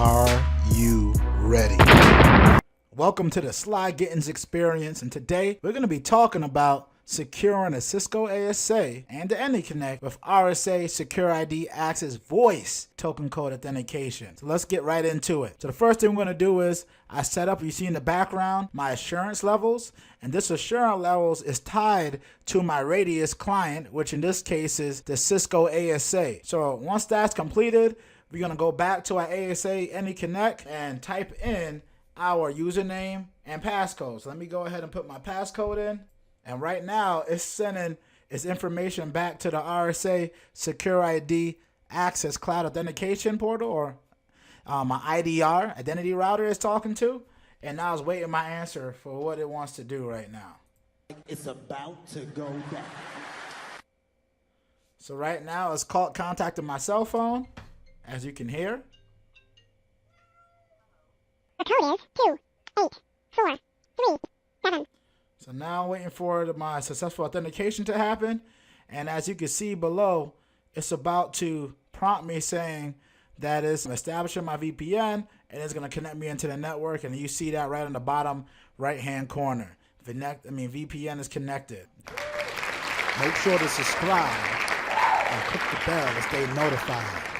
Are you ready? Welcome to the Sly Gittins Experience, and today we're going to be talking about securing a Cisco ASA and the AnyConnect with RSA SecurID Access Voice Token Code Authentication. So let's get right into it. So the first thing we're going to do is I set up, you see in the background, my assurance levels, and this assurance levels is tied to my Radius client, which in this case is the Cisco ASA. So once that's completed, we're going to go back to our ASA AnyConnect and type in our username and passcode. So let me go ahead and put my passcode in. And right now, it's sending its information back to the RSA SecurID Access Cloud Authentication portal, or my IDR, identity router, is talking to. And now it's waiting my answer for what it wants to do right now. It's about to go down. So right now, it's contacting my cell phone, as you can hear. The code is 28437. So now I'm waiting for my successful authentication to happen. And as you can see below, it's about to prompt me saying that it's establishing my VPN and it's going to connect me into the network. And you see that right on the bottom right-hand corner. VPN is connected. Make sure to subscribe and click the bell to stay notified.